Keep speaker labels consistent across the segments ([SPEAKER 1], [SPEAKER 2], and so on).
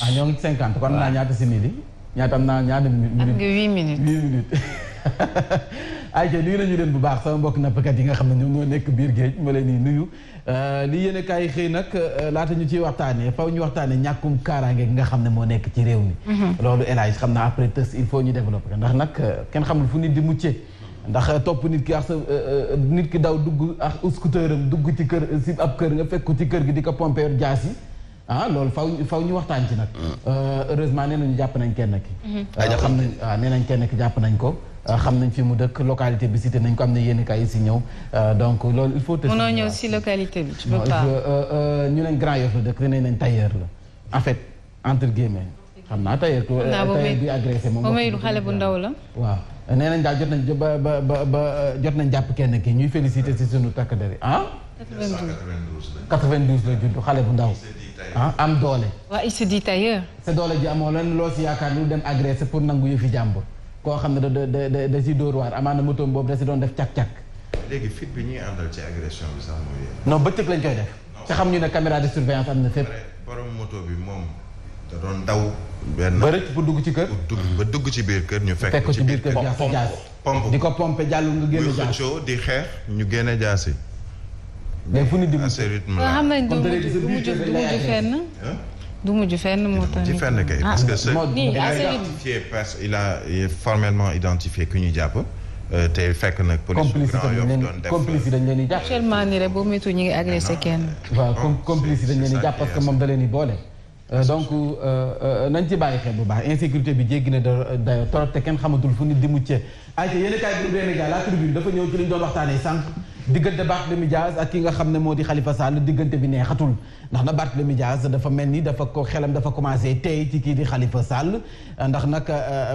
[SPEAKER 1] ah ñoo ngi 50 kon naa ñaata simili ñaata am naa ñaata minutes.
[SPEAKER 2] am nga 8 minutes
[SPEAKER 1] 8 minutes. ayca nuyu nañu leen bu baax sama mbokk nappkat yi nga xam ne ñoom ñoo nekk biir géej ma leen di nuyu li yéen kaay xëy nag laata ñu ciy waxtaanee faw ñu waxtaanee ñàkkum kaaraange gi nga xam ne moo nekk ci réew mi. loolu élage xam naa après tës il faut ñu développer ndax nag kenn xamul fu nit di muccee ndax topp nit ki ak sa nit ki daw dugg ak scooteram dugg ci kër si ab kër nga fekk ko ci kër gi di ko pomper jaas yi ah loolu faw ñu waxtaan ci nag. heureusement nee nañu jàpp nañ kenn ki. xam nañ waaw nee nañ kenn ki jàpp nañ ko. xam nañ fi mu dëkk localité bi cité nañ ko am na yéen kay yi si ñëw donc loolu il faut.
[SPEAKER 2] mënoo ñëw si localité bi. tu peux pas
[SPEAKER 1] ñu ne Grand Yoff la dëkk nee nañ tailleur la en fait entre guillemets xam naa tailleur. tailleur bi agressé moom.
[SPEAKER 2] Momaydu xale bu ndaw la.
[SPEAKER 1] waaw nee nañ daal jot nañ ba jot nañ jàpp kenn ki ñuy félicité si sunu takk der ah. 92 la judd xale bu ndaw. ah am doole.
[SPEAKER 2] waaw il se dit tailleur.
[SPEAKER 1] sa doole ji amoo lan loo si yaakaar lu dem agressé pour nangu yëfi jàmbur. koo xam ne da si dóor waar amaana moto boobu da si doon def càq-càq.
[SPEAKER 3] léegi fit bi ñuy àndal ci agression bi sax mooy.
[SPEAKER 1] non bëccëg lañ koy def. te xam ñu ne caméra de surveillance am na fépp.
[SPEAKER 3] borom moto bi moom da doon daw. benn
[SPEAKER 1] ba rëcc pour dugg ci kër.
[SPEAKER 3] ba dugg ci biir kër ñu fekk ko
[SPEAKER 1] ci biir kër jaas
[SPEAKER 3] pompe
[SPEAKER 1] di ko pompe jàll nga génne jaas
[SPEAKER 3] di xeex ñu génne jaas yi.
[SPEAKER 1] mais fu nit di
[SPEAKER 2] xam nañ du mujj fenn. du mujj fenn moo tax
[SPEAKER 3] ci fenn kay parce que il a formellement identifié ku ñu jàpp te fekk nag police Grand Yoff doon def
[SPEAKER 1] complice yi dañ leen di jàpp
[SPEAKER 2] actuellement nii rek boo méttu ñu ngi agressé kenn
[SPEAKER 1] waaw complice yi dañ leen di jàpp parce que moom da leen di boole donc nañ ci bàyyi xel bu baax insécurité bi jéggi na dayo torop te kenn xamatul fu nit di muccee ayca yéen kaay bu benn gars la tribune dafa ñëw ci li ñu doon waxtaanee sànq diggante Barthélémy Dias ak ki nga xam ne moo di Khalifa Sall diggante bi neexatul ndax na Barthélémy Dias dafa mel ni dafa ko xelam dafa commencé tey ci kii di Khalifa Sall ndax nag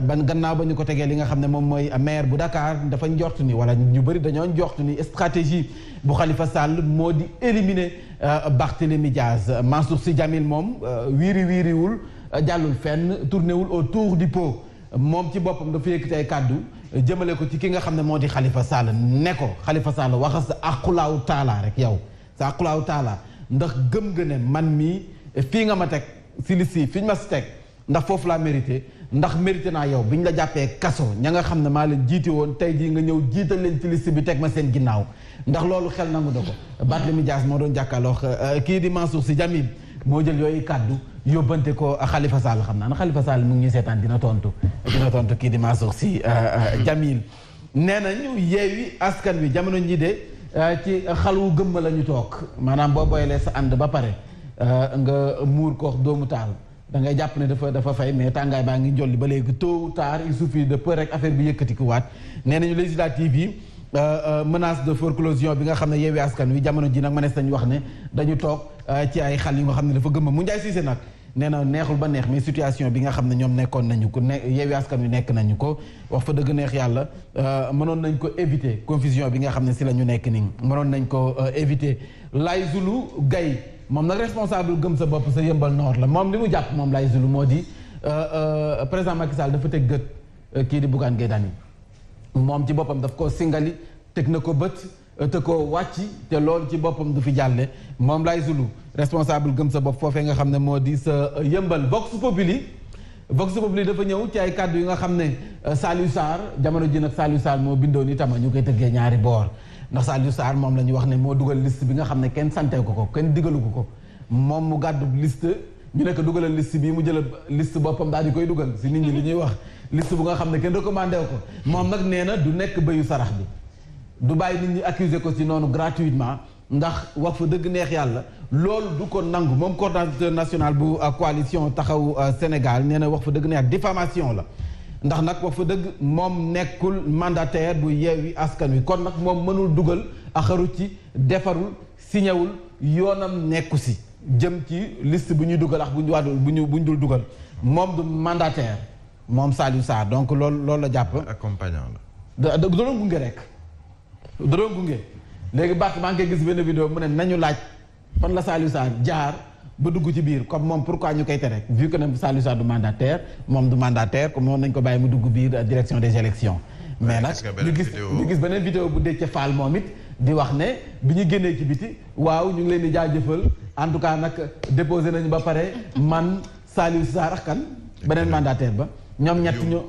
[SPEAKER 1] ban gannaaw ba ñu ko tegee li nga xam ne moom mooy maire bu Dakar dafa njort ni wala ñu bëri dañoo njort ni stratégie bu Khalifa Sall moo di éliminer Barthélémy Dias Mansour Sy Djamil moom wiiriwul jàllul fenn tourné wul autour du pot moom ci boppam dafa yëkkati ay kàddu jëmale ko ci ki nga xam ne moo di Khalifa Sall ne ko Khalifa Sall waxa sa aqulaaw taala rek yow sa aqulaaw taala ndax gëm nga ne man mii fii nga ma teg si liste fi ñu ma si teg ndax foofu laa mérité ndax mérité naa yow bi ñu la jàppee kaso ña nga xam ne maa leen jiite woon tey jii nga ñëw jiital leen ci liste bi teg ma seen ginnaaw ndax loolu xel nangu da ko Barthélémy Dias moo doon jàkkaarloo kii di Mansour Sy Djamil moo jël yooyu kàddu yóbbante ko Khalifa Sall xam naa ne Khalifa Sall mu ngi ñuy seetaan dina tontu kii di Mansour Sy Djamil nee nañu Yewwi Askan Wi jamono ñi de ci xalu gëmma la ñu toog maanaam boo boylee sa ànd ba pare nga muur ko doomu taal da ngay jàpp ne dafa fay mais tàngaay baa ngi jolli ba léegi tôt ou tard il suffit de peu rek affaire bi yëkkati ku waat nee nañu législative yi menace de forclusion bi nga xam ne Yewwi Askan Wi jamono ji nag mënees nañu wax ne dañu toog ci ay xal yu nga xam ne dafa gëmma mu Ndiaye Cissé nag nee na neexul ba neex mais situation bi nga xam ne ñoom nekkoon nañu ko Yewwi Askan Wi nekk nañu ko wax fa dëgg neex yàlla mënoon nañ ko éviter confusion bi nga xam ne si la ñu nekk nii mënoon nañ ko éviter Laye Zulu Gaye moom nag responsable gëm sa bopp sa yëmbal Nord la moom li mu jàpp moom Laye Zulu moo di président Macky Sall dafa teg gët kii di Bougane Gueye Dany moom ci boppam daf ko singali teg na ko bët te ko wàcc te loolu ci boppam du fi jàlle moom Laye Zulu responsable gëm sa bopp foofee nga xam ne moo di sa yëmbal Vox Populi dafa ñëw ci ay kàddu yi nga xam ne Saliou Sarr jamono ji nag Saliou Sarr moo bindoon itama ñu koy tëggee ñaari boor ndax Saliou Sarr moom la ñu wax ne moo dugal liste bi nga xam ne kenn sante ko kenn digalu ko moom mu gàddu liste ñu nekk dugalal liste bi mu jël liste boppam daal di koy dugal si nit ñi li ñuy wax liste bu nga xam ne kenn recommandé ko moom nag nee na du nekk béyu sarax bi du bàyyi nit ñi accuser ko si noonu gratuitement ndax wax fa dëgg neex yàlla loolu du ko nangu moom coordonnateur national bu coalition taxawu Sénégal nee na wax fa dëgg neex diffamation la ndax nag wax fa dëgg moom nekkul mandataire bu Yewwi Askan Wi kon nag moom mënul dugal axaru ci defarul signewul yoonam nekku si jëm ci liste bu ñuy dugal ak bu ñu wàddul bu ñu dul dugal moom du mandataire moom Saliou Sarr donc loolu la jàpp
[SPEAKER 3] accompagnant la
[SPEAKER 1] da doon gunge rek da doon gunge léegi Bart maa ngi koy gis benn vidéo mu ne nañu laaj fan la Saliou Sarr jaar ba dugg ci biir comme moom pourquoi ñu koy tere vu que ne Saliou Sarr du mandataire moom du mandataire comme moom nañ ko bàyyi mu dugg biir direction des élections mais nag ñu gis beneen vidéo bu Déthié Fall moom it di wax ne bi ñu génnee ci biti waaw ñu ngi leen di jaajëfal en tout cas nag déposé nañu ba pare man Saliou Sarr ak kan beneen mandataire ba ñoom ñett ñu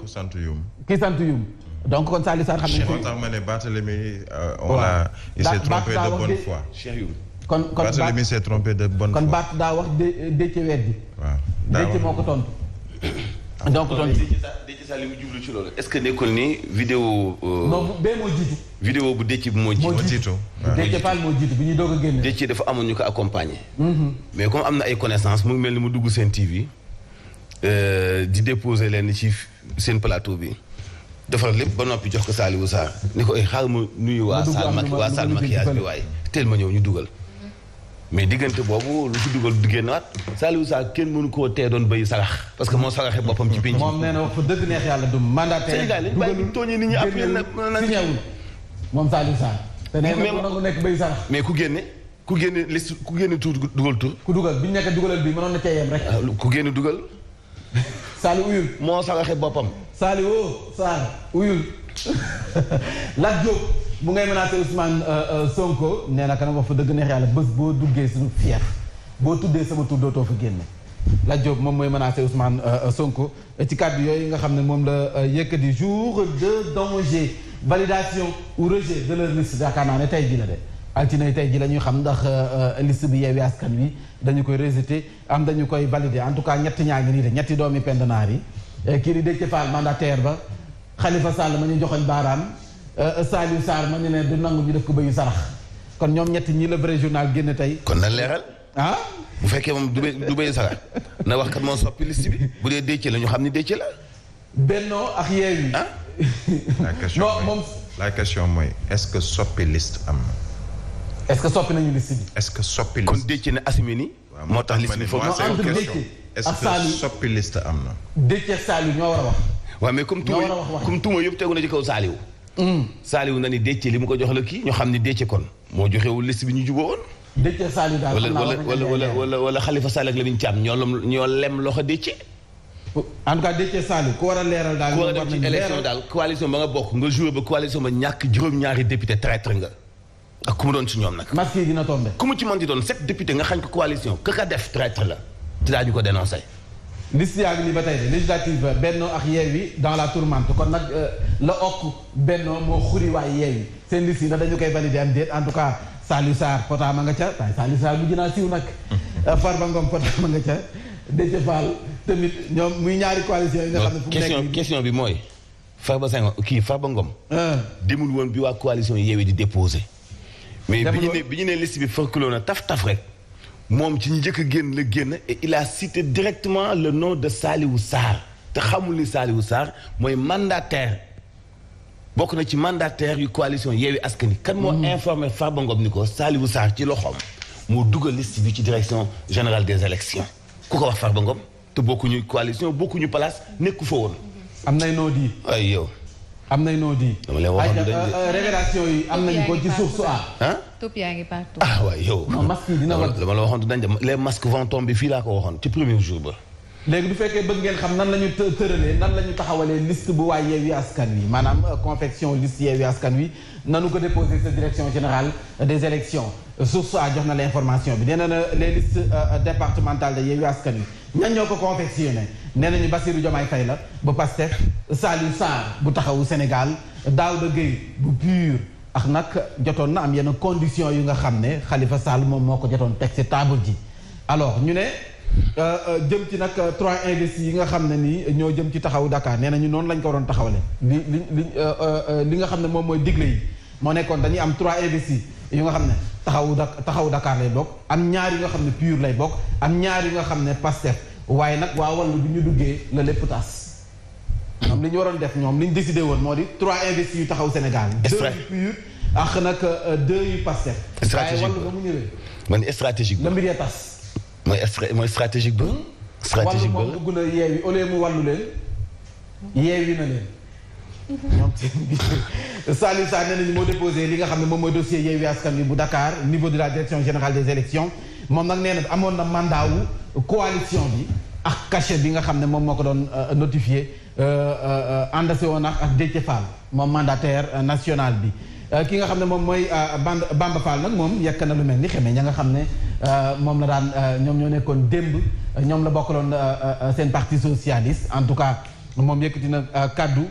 [SPEAKER 1] ki sant Youm donc kon Saliou Sarr xam nañ
[SPEAKER 3] moo tax ma ne Barthélémy il s'est trompé de bonne foi Cheikh Youm kon Barthélémy s'est trompé de bonne foi
[SPEAKER 1] kon Bart daa wax Déthié weddi waaw Déthié moo ko tontu donc
[SPEAKER 4] Déthié Sarr li mu jublu ci loolu est-ce que nekkul ni vidéo
[SPEAKER 1] non bee moo jiitu
[SPEAKER 4] vidéo bu Déthié bi moo jiitu
[SPEAKER 1] Déthié Fall moo jiitu bi ñuy doog a génne
[SPEAKER 4] Déthié dafa amoon ñu ko accompagner mais comme am na ay connaissances mu ngi mel ni mu dugg seen TV di déposer leen ci seen plateau bi defar lépp ba noppi jox ko Saliou Sarr ni ko ay xaar ma nuyu waa salle maquillage bi waaye teel ma ñëw ñu dugal mais diggante boobu lu ci dugal du génnaat Saliou Sarr kenn mënu koo tee doon béy sarax parce que moo saraxee boppam ci penc
[SPEAKER 1] moom nee na wax fa dëgg neex yàlla du mandataire
[SPEAKER 4] Sénégal yi bàyyi tooñee nit ñi appuyé na
[SPEAKER 1] signewul moom Saliou Sarr te nee na nangu nekk béy sarax
[SPEAKER 4] mais ku génne liste ku génne tur dugal tur
[SPEAKER 1] ku dugal bi ñu nekk dugalal bi mënoon na cee yem rek
[SPEAKER 4] ku génne dugal
[SPEAKER 1] Saliou uyul
[SPEAKER 4] moo saraxee boppam
[SPEAKER 1] Saliou Sarr uyul Lat Diop bu ngay menacé Ousmane Sonko nee na kanam wax fa dëgg neex yàlla bés boo duggee suñu fief boo tuddee sama tur dootoo fa génne Lat Diop moom mooy menacé Ousmane Sonko ci kàddu yooyu nga xam ne moom la yëkkati jour de danger validation ou rejet de leur liste yaakaar naa ne tey ji la de altine tey ji la ñuy xam ndax liste bi Yewwi Askan Wi dañu koy rejeté am dañu koy validé en tout cas ñetti ñaa ngi nii de ñetti doomi pendanaar yi kii di Déthié Fall mandataire ba Khalifa Sall ma ñu joxoñ baaraam Saliou Sarr ma ñu ne du nangu ñu def ko bëyu sarax kon ñoom ñetti ñi la vrai journal génn tey
[SPEAKER 4] kon na leeral bu fekkee moom du bëyu sarax na wax kat moo soppi liste bi bu dee Déthié la ñu xam ni Déthié la
[SPEAKER 1] Benno ak Yewwi
[SPEAKER 3] la question mooy est-ce que soppi liste am na
[SPEAKER 1] est-ce que soppi nañu liste bi
[SPEAKER 3] est-ce que soppi liste
[SPEAKER 4] kon Déthié ne assumé ni moo tax liste bi foog
[SPEAKER 1] entre Déthié
[SPEAKER 3] est-ce que soppi liste am na
[SPEAKER 1] Déthié Saliou ñoo war a wax
[SPEAKER 4] waaw mais comme tuuma yëpp tegu na ci kaw Saliou Saliou na ni Déthié li mu ko jox la kii ñoo xam ni Déthié kon moo joxewul liste bi ñu juboo woon
[SPEAKER 1] Déthié Saliou daal
[SPEAKER 4] wala Khalifa Sall ak Lamine Thiam ñoo lem loxo Déthié
[SPEAKER 1] en tout cas Déthié Saliou ku war a leeral daal
[SPEAKER 4] ku war a dem ci élection daal coalition ba nga bokk nga joué ba coalition ba ñàkk juróom-ñaari député traître nga ak ku mu doon ci ñoom nag
[SPEAKER 1] masque yi dina tombé
[SPEAKER 4] ku mu ci mën di doon 7 député nga xañ ko coalition ka def traître la te daañu ko dénoncé
[SPEAKER 1] liste yaa ngi nii ba tey de législative Benno ak Yewwi dans la tourmente kon nag la okk Benno moo xuri waay Yewwi seen liste yi nag dañu koy valider am déet en tout cas Saliou Sarr potaama nga ca waaye Saliou Sarr mujj naa siiw nag Farba Ngom potaama nga ca Déthié Fall tamit ñoom muy ñaari coalition yi nga xam ne fu mu nekk
[SPEAKER 4] question bi mooy Farba Ngom demul woon bi waa coalition Yewwi di déposé mais bi ñu ne liste bi fërkuloo na taf rek moom ci ñu njëkk a génn la génn et il a cité directement le nom de Saliou Sarr te xamul ni Saliou Sarr mooy mandataire bokk na ci mandataire yu coalition Yewwi Askan Wi kan moo informé Farba Ngom ni ko Saliou Sarr ci loxoom moo dugal liste bi ci direction générale des élections ku ko wax Farba Ngom te bokkuñu coalition bokkuñu place nekku fa woon
[SPEAKER 1] am nay noo di
[SPEAKER 4] ay yow
[SPEAKER 1] am nay noo di
[SPEAKER 4] dama leen waxoon
[SPEAKER 1] révélation yi am nañu ko ci suuf su
[SPEAKER 2] topp yaa ngi partout
[SPEAKER 4] waay yow
[SPEAKER 1] masque yi dina war
[SPEAKER 4] dama la waxoon dañ les masques vont tomber fii laa ko waxoon ci premier jour ba
[SPEAKER 1] léegi du fekkee bëgg ngeen xam nan la ñu tëralee nan la ñu taxawalee liste bu waa Yewwi Askan Wi maanaam confection liste Yewwi Askan Wi nanu ko déposé sa direction générale des élections source a jox na la information bi nee na les listes départementales de Yewwi Askan Wi ñan ñoo ko confectionné nee nañu Bassirou Diomaye Faye la bu Pastef Saliou Sarr bu Taxawu Sénégal Daouda Gueye bu PUR ak nag jotoon na am yenn conditions yu nga xam ne Khalifa Sall moom moo ko jotoon teg ci table ji alors ñu ne jëm ci nag 3 investis yi nga xam ne nii ñoo jëm ci Taxawu Dakar nee nañu noonu lañ ko waroon taxawale li nga xam ne moom mooy digle yi moo nekkoon dañuy am 3 investis yu nga xam ne Taxawu Dakar lay bokk am ñaar yu nga xam ne PUR lay bokk am ñaar yu nga xam ne Pastef waaye nag waa Wallu bi ñu duggee la lépp tas ñoom li ñu waroon def ñoom li ñu décidé woon moo di 3 investis yu Taxawu Sénégal 2 yu PUR ak nag 2 yu Pastef waaye Wallu ba mu ñëwee
[SPEAKER 4] man stratégique
[SPEAKER 1] la mbir ya tas
[SPEAKER 4] mooy stratégique ba stratégique ba
[SPEAKER 1] Wallu moom dugg na Yewwi au lieu mu wallu leen Yewwi na leen ñoom Saliou Sarr nee nañu moo déposé li nga xam ne moom mooy dossier Yewwi Askan Wi bu Dakar niveau de la direction générale des élections moom nag nee na amoon na mandat wu coalition bi ak cachet bi nga xam ne moom moo ko doon notifié àndase woon ak Déthié Fall moom mandataire national bi ki nga xam ne moom mooy Bamba Fall nag moom yekk na lu mel ni xamee ña nga xam ne moom la daan ñoom ñoo nekkoon démb ñoom la bokkaloon seen parti socialiste en tout cas moom yëkkati na kaddu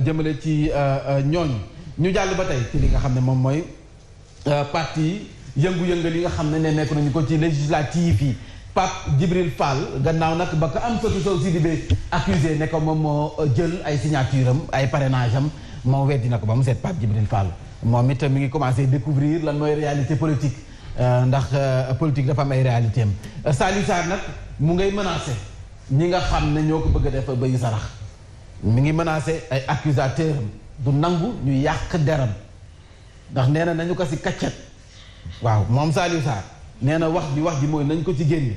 [SPEAKER 1] jëmale ci ñooñu ñu jàll ba tey ci li nga xam ne moom mooy parti yëngu-yëngal yi nga xam ne nekk nañu ko ci législative yi Pape Djibril Fall gannaaw nag ba ko Amsatou Sow Sidibé accusé ne ko moom moo jël ay signature am ay parrainage am moom weddi na ko ba mu seet Pape Djibril Fall moom it mi ngi commencé découvrir lan mooy réalité politique ndax politique dafa am ay réalité am Saliou Sarr nag mu ngay menacé ñi nga xam ne ñoo ko bëgg a def bëyu sarax mi ngi menacé ay accusateurs am du nangu ñu yàq deram ndax nee na nañu ko si kaccat waaw moom Saliou Sarr nee na wax ji mooy nañ ko ci génne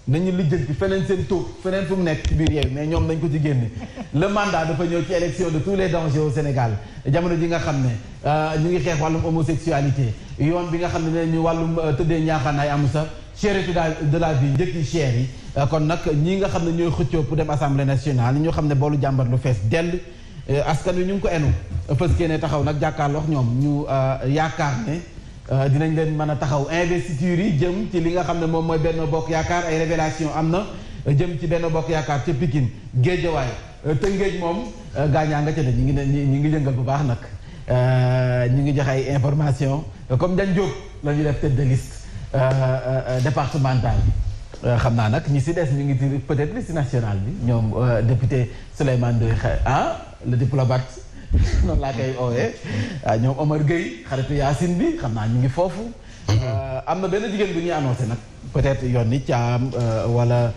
[SPEAKER 1] nañu lijjanti feneen seen toog feneen fu mu nekk ci biir yeew mais ñoom nañ ko ci génne le mandat dafa ñëw ci élection de tous les dangers au Sénégal jamono ji nga xam ne ñu ngi xeex wàllum homosexualité yoon bi nga xam ne nee ñu wàllum tëddee ñaaxaanaay amu sa cherté de la vie njëkki cher yi kon nag ñi nga xam ne ñooy xëccoo pour dem assemblée nationale ñoo xam ne boolu jàmbar lu fees dell askan wi ñu ngi ko enu fës kee ne taxaw nag jàkkaarloo ñoom ñu yaakaar ne dinañ leen mën a taxaw investiture yi jëm ci li nga xam ne moom mooy Benno Bokk Yaakaar ay révélation am na jëm ci Benno Bokk Yaakaar ca Pikine Guédiawaye Tëngéej moom gaañaa nga ca de ñi ngi yëngal bu baax nag ñi ngi joxe ay information comme Ndiagne Diop la ñu def tête de liste départementale xam naa nag ñi si des ñu ngi ci peut-être liste nationale bi ñoom député Souleymane Ndoye le diplomate noonu laa koy oowee ñoom Omar Gueye xaritu Yacine bi xam naa ñu ngi foofu am na benn jigéen bu ñuy annoncé nag peut-être yoon ni Thiam wala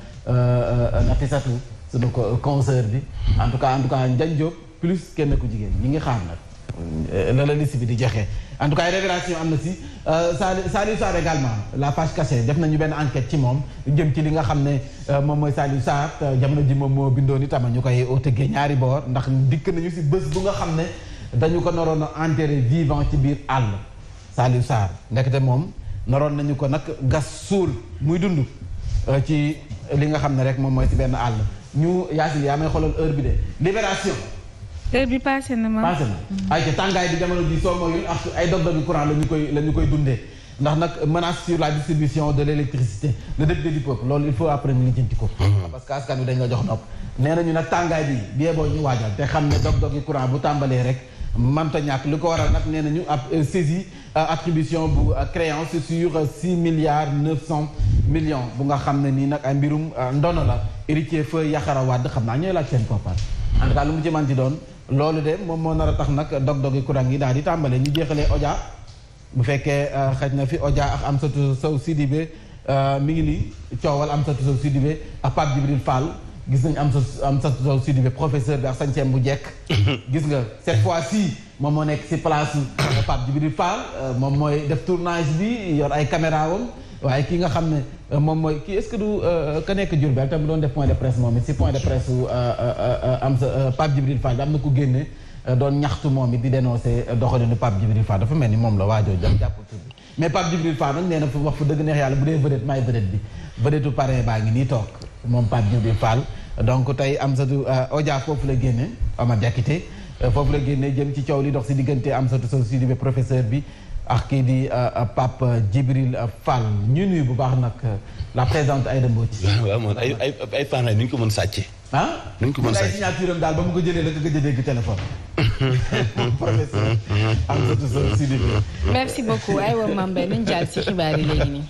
[SPEAKER 1] Nafisatou suñu concert bi en tout cas Ndiagne Diop plus kenn ku jigéen ñi ngi xaar nag la liste bi di joxe en tout cas ay révélation am na si Saliou Sarr également la page cachée def nañu benn enquête ci moom jëm ci li nga xam ne moom mooy Saliou Sarr jamono ji moom moo bindoon itam ñu koy tëggee ñaari boor ndax dikk nañu si bés bu nga xam ne dañu ko naroon a enterré vivant ci biir àll Saliou Sarr ndekete moom naroon nañu ko nag gas suul muy dund ci li nga xam ne rek moom mooy si benn àll ñu Yacine yaa may xoolal heure bi de Libération
[SPEAKER 2] heure bi passé na ma.
[SPEAKER 1] ay ca tàngaay bi jamono ji soo moyul ak ay dog-dogi courant la ñu koy dundee ndax nag menace sur la distribution de l' électricité le député du peuple loolu il faut après ñu lijjanti ko parce que askan wi dañ la jox nopp nee nañu nag tàngaay bi bie boo ñu waajal te xam ne dog-dogi courant bu tàmbalee rek manta ñàkk li ko waral nag nee nañu ab saisie attribution bu créance sur 6 milliards 900 millions bu nga xam ne nii nag ay mbirum ndono la héritier feu Yaxara Wade xam naa ñooy laaj seen koppar en tout cas lu mu ci manti doon loolu de moom moo nar a tax nag dog-dogi courant yi daal di tàmbale ñu jeexalee Odia bu fekkee xëj na fi Odia ak Amsatou Sow Sidibé mi ngi nii coowal Amsatou Sow Sidibé ak Pape Djibril Fall gis nañ Amsatou Sow Sidibé professeur bi ak sañceem bu jekk gis nga cette fois-ci moom moo nekk si place Pape Djibril Fall moom mooy def tournage bi yor ay caméra wam waaye ki nga xam ne moom mooy kii est-ce que du ka nekk Diourbel tam doon def point de presse moom it si point de presse su am sa Pape Djibril Fall am na ku génne doon ñaxtu moom it di dénoncer doxalinu Pape Djibril Fall dafa mel ni moom la waajoo jam jàpp tur bi mais Pape Djibril Fall nag nee na fu wax fu dëgg neex yàlla bu dee vedette maay vedette bi vedette u parrain baa ngi nii toog moom Pape Djibril Fall donc tey Amsatou Odia foofu la génne ama jakité foofu la génne jëm ci coow li dox si diggante Amsatou Sow Sidibé professeur bi ak kii di Pape Djibril Fall ñu nuyu bu baax nag la présidente Aïda Mbodj.
[SPEAKER 4] waaw moom ay parrain ni ñu ko mën sàcce.
[SPEAKER 1] ni ñu ko mën sàcce signature am daal ba mu ko jëlee la ko gëj a dégg téléphone. professeur Amsatou Sow Sidibé.
[SPEAKER 2] merci beaucoup aywa Mame Mbaye nañu jàll ci xibaar yi léegi nii.